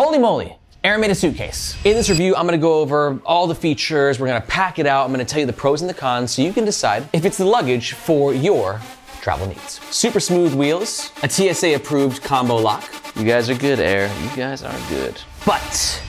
Holy moly, Aer made a suitcase. In this review, I'm gonna go over all the features, we're gonna pack it out, I'm gonna tell you the pros and the cons so you can decide if it's the luggage for your travel needs. Super smooth wheels, a TSA approved combo lock. You guys are good, Aer, you guys are good. But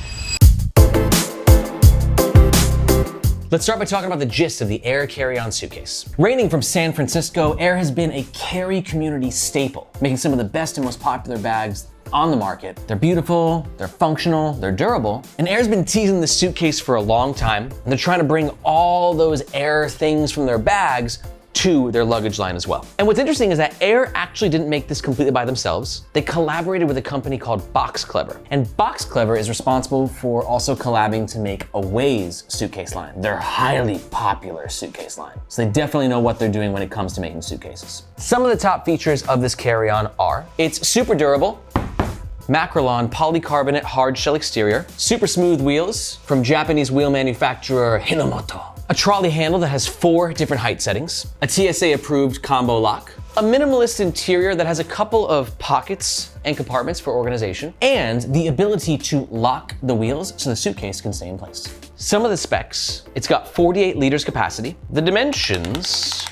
let's start by talking about the gist of the Aer Carry-On Suitcase. Reigning from San Francisco, Aer has been a carry community staple, making some of the best and most popular bags on the market. They're beautiful, they're functional, they're durable, and Aer's been teasing this suitcase for a long time, and they're trying to bring all those Aer things from their bags to their luggage line as well. And what's interesting is that Aer actually didn't make this completely by themselves. They collaborated with a company called Box Clever. And Box Clever is responsible for also collabing to make Away's suitcase line, their highly popular suitcase line. So they definitely know what they're doing when it comes to making suitcases. Some of the top features of this carry-on are, it's super durable, Makrolon polycarbonate hard shell exterior, super smooth wheels from Japanese wheel manufacturer Hinomoto, a trolley handle that has 4 different height settings, a TSA approved combo lock, a minimalist interior that has a couple of pockets and compartments for organization, and the ability to lock the wheels so the suitcase can stay in place. Some of the specs, it's got 48 liters capacity. The dimensions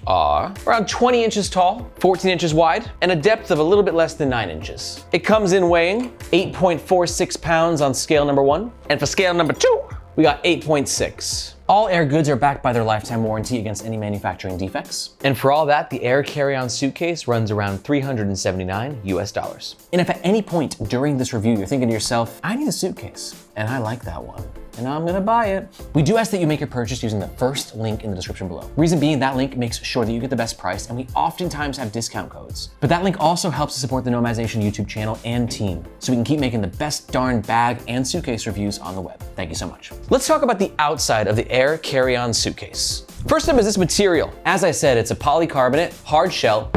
are around 20 inches tall, 14 inches wide, and a depth of a little bit less than 9 inches. It comes in weighing 8.46 pounds on scale number 1, and for scale number 2, we got 8.6. All Aer goods are backed by their lifetime warranty against any manufacturing defects. And for all that, the Aer Carry-On Suitcase runs around $379 US. And if at any point during this review you're thinking to yourself, I need a suitcase, and I like that one, and I'm gonna buy it, we do ask that you make your purchase using the first link in the description below. Reason being, that link makes sure that you get the best price, and we oftentimes have discount codes. But that link also helps to support the Nomadization YouTube channel and team, so we can keep making the best darn bag and suitcase reviews on the web. Thank you so much. Let's talk about the outside of the Aer Carry-On Suitcase. First up is this material. As I said, it's a polycarbonate, hard shell,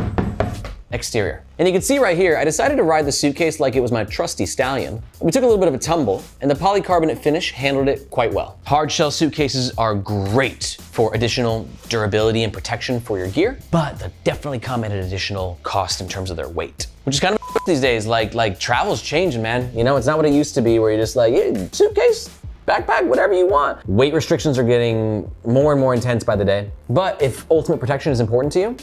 exterior. And you can see right here, I decided to ride the suitcase like it was my trusty stallion. We took a little bit of a tumble, and the polycarbonate finish handled it quite well. Hard shell suitcases are great for additional durability and protection for your gear, but they definitely come at an additional cost in terms of their weight, which is kind of these days. Like travel's changing, man. You know, it's not what it used to be where you're just like, yeah, suitcase, backpack, whatever you want. Weight restrictions are getting more and more intense by the day. But if ultimate protection is important to you,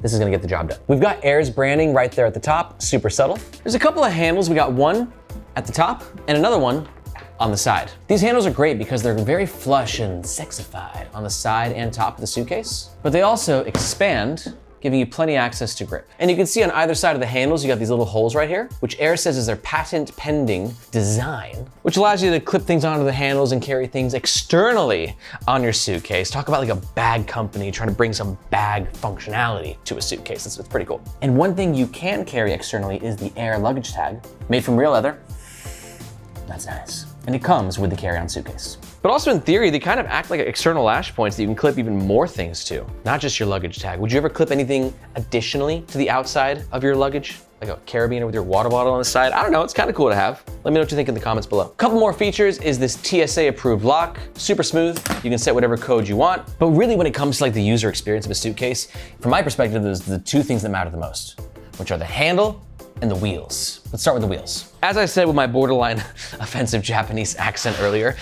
this is gonna get the job done. We've got Aer's branding right there at the top, super subtle. There's a couple of handles. We got one at the top and another one on the side. These handles are great because they're very flush and sexified on the side and top of the suitcase, but they also expand, giving you plenty of access to grip. And you can see on either side of the handles, you got these little holes right here, which Aer says is their patent pending design, which allows you to clip things onto the handles and carry things externally on your suitcase. Talk about like a bag company trying to bring some bag functionality to a suitcase. It's pretty cool. And one thing you can carry externally is the Aer luggage tag, made from real leather. That's nice. And it comes with the carry-on suitcase. But also in theory, they kind of act like external lash points that you can clip even more things to, not just your luggage tag. Would you ever clip anything additionally to the outside of your luggage? Like a carabiner with your water bottle on the side? I don't know, it's kind of cool to have. Let me know what you think in the comments below. A couple more features is this TSA approved lock, super smooth. You can set whatever code you want. But really when it comes to like the user experience of a suitcase, from my perspective, there's the 2 things that matter the most, which are the handle and the wheels. Let's start with the wheels. As I said with my borderline offensive Japanese accent earlier,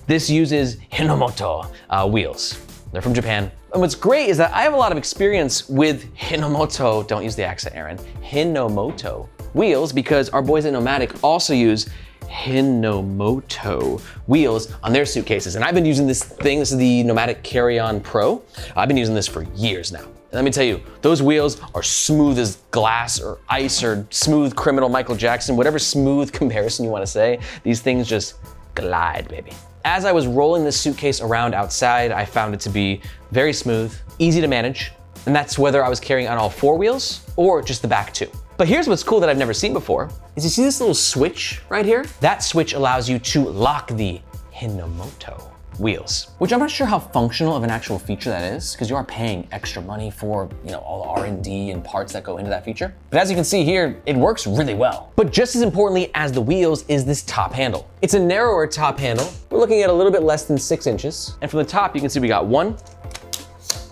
this uses Hinomoto wheels. They're from Japan. And what's great is that I have a lot of experience with Hinomoto, don't use the accent, Aaron, Hinomoto wheels, because our boys at Nomatic also use Hinomoto wheels on their suitcases. And I've been using this thing, this is the Nomatic Carry-On Pro. I've been using this for years now. And let me tell you, those wheels are smooth as glass or ice or smooth criminal Michael Jackson, whatever smooth comparison you want to say. These things just glide, baby. As I was rolling this suitcase around outside, I found it to be very smooth, easy to manage, and that's whether I was carrying on all 4 wheels or just the back 2. But here's what's cool that I've never seen before, is you see this little switch right here? That switch allows you to lock the Hinomoto wheels, which I'm not sure how functional of an actual feature that is, because you are paying extra money for, you know, all the R&D and parts that go into that feature. But as you can see here, it works really well. But just as importantly as the wheels is this top handle. It's a narrower top handle. We're looking at a little bit less than 6 inches. And from the top, you can see we got 1,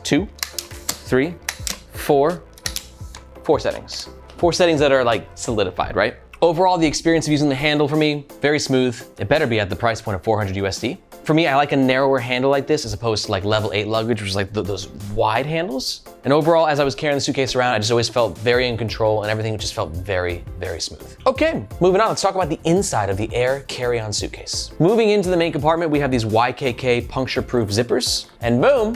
2, 3, 4 settings. 4 settings that are like solidified, right? Overall, the experience of using the handle for me, very smooth. It better be at the price point of 400 USD. For me, I like a narrower handle like this as opposed to like level 8 luggage, which is like those wide handles. And overall, as I was carrying the suitcase around, I just always felt very in control and everything just felt very, very smooth. Okay, moving on, let's talk about the inside of the Aer Carry-On Suitcase. Moving into the main compartment, we have these YKK puncture-proof zippers, and boom,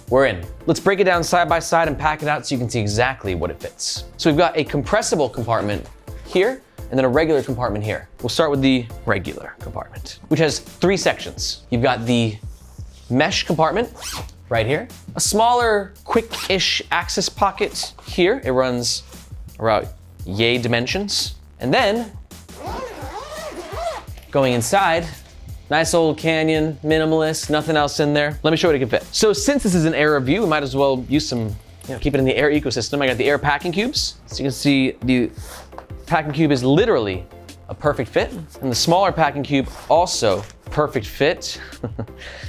we're in. Let's break it down side by side and pack it out so you can see exactly what it fits. So we've got a compressible compartment here, and then a regular compartment here. We'll start with the regular compartment, which has 3 sections. You've got the mesh compartment right here, a smaller, quick-ish access pocket here. It runs around yay dimensions. And then, going inside, nice old Canyon, minimalist, nothing else in there. Let me show you what it can fit. So since this is an Aer review, we might as well use some, keep it in the Aer ecosystem. I got the Aer packing cubes. So you can see the packing cube is literally a perfect fit. And the smaller packing cube also perfect fit.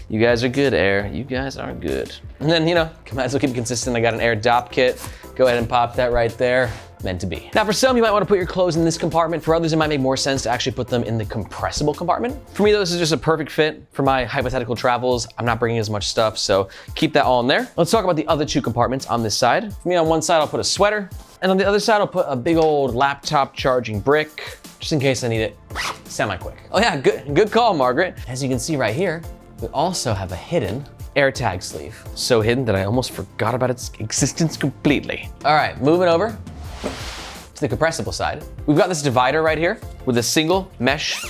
You guys are good, Aer. You guys are good. And then, might as well keep it consistent. I got an Aer DOP kit. Go ahead and pop that right there. Meant to be. Now for some, you might want to put your clothes in this compartment. For others, it might make more sense to actually put them in the compressible compartment. For me, though, this is just a perfect fit for my hypothetical travels. I'm not bringing as much stuff, so keep that all in there. Let's talk about the other 2 compartments on this side. For me, on one side, I'll put a sweater, and on the other side, I'll put a big old laptop charging brick, just in case I need it semi-quick. Oh yeah, good call, Margaret. As you can see right here, we also have a hidden Aer tag sleeve. So hidden that I almost forgot about its existence completely. All right, moving over to the compressible side. We've got this divider right here with a single mesh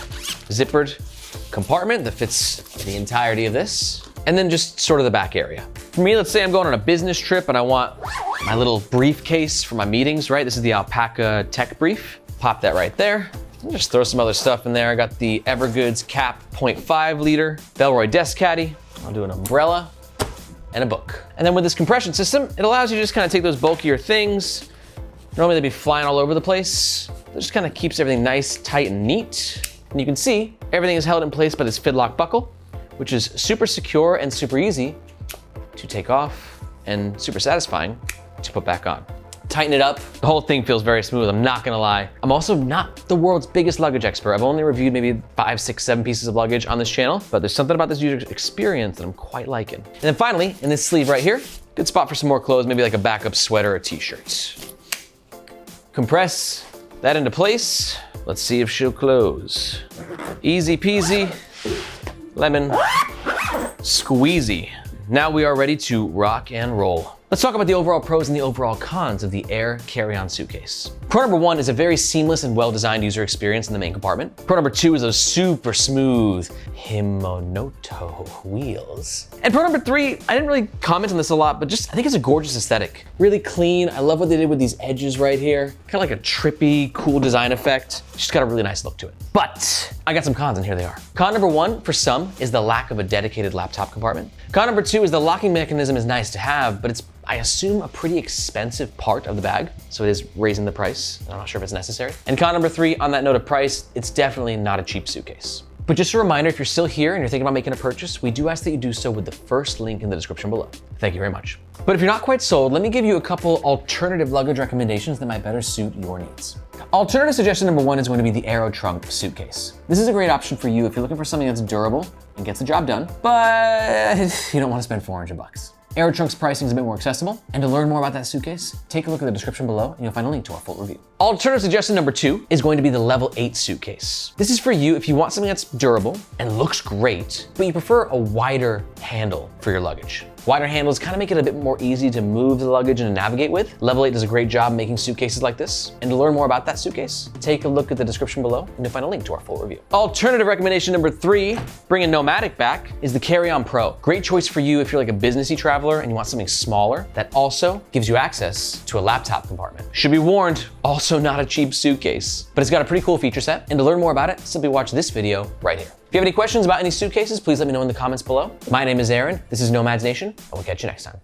zippered compartment that fits the entirety of this. And then just sort of the back area. For me, let's say I'm going on a business trip and I want my little briefcase for my meetings, right? This is the alpaca tech brief. Pop that right there. And just throw some other stuff in there. I got the Evergoods Cap 0.5 liter, Belroy desk caddy. I'll do an umbrella and a book. And then with this compression system, it allows you to just kind of take those bulkier things. Normally they'd be flying all over the place. It just kind of keeps everything nice, tight, and neat. And you can see everything is held in place by this Fidlock buckle, which is super secure and super easy to take off and super satisfying to put back on. Tighten it up. The whole thing feels very smooth, I'm not gonna lie. I'm also not the world's biggest luggage expert. I've only reviewed maybe 5, 6, 7 pieces of luggage on this channel, but there's something about this user experience that I'm quite liking. And then finally, in this sleeve right here, good spot for some more clothes, maybe like a backup sweater or t-shirt. Compress that into place. Let's see if she'll close. Easy peasy, lemon squeezy. Now we are ready to rock and roll. Let's talk about the overall pros and the overall cons of the Aer Carry-On Suitcase. Pro number 1 is a very seamless and well-designed user experience in the main compartment. Pro number 2 is those super smooth Hinomoto wheels. And pro number 3, I didn't really comment on this a lot, but I think it's a gorgeous aesthetic. Really clean. I love what they did with these edges right here. Kind of like a trippy, cool design effect. Just got a really nice look to it. But I got some cons, and here they are. Con number 1 for some is the lack of a dedicated laptop compartment. Con number 2 is the locking mechanism is nice to have, but it's, I assume, a pretty expensive part of the bag, so it is raising the price. I'm not sure if it's necessary. And con number 3, on that note of price, it's definitely not a cheap suitcase. But just a reminder, if you're still here and you're thinking about making a purchase, we do ask that you do so with the first link in the description below. Thank you very much. But if you're not quite sold, let me give you a couple alternative luggage recommendations that might better suit your needs. Alternative suggestion number 1 is going to be the Aerotruk suitcase. This is a great option for you if you're looking for something that's durable and gets the job done, but you don't want to spend 400 bucks. Aerotruk's pricing is a bit more accessible, and to learn more about that suitcase, take a look at the description below and you'll find a link to our full review. Alternative suggestion number 2 is going to be the level 8 suitcase. This is for you if you want something that's durable and looks great, but you prefer a wider handle for your luggage. Wider handles kind of make it a bit more easy to move the luggage and to navigate with. Level 8 does a great job making suitcases like this. And to learn more about that suitcase, take a look at the description below and you'll find a link to our full review. Alternative recommendation number 3, bringing Nomatic back, is the Carry-On Pro. Great choice for you if you're like a businessy traveler and you want something smaller that also gives you access to a laptop compartment. Should be warned, also not a cheap suitcase, but it's got a pretty cool feature set. And to learn more about it, simply watch this video right here. If you have any questions about any suitcases, please let me know in the comments below. My name is Aaron, this is Nomads Nation, and we'll catch you next time.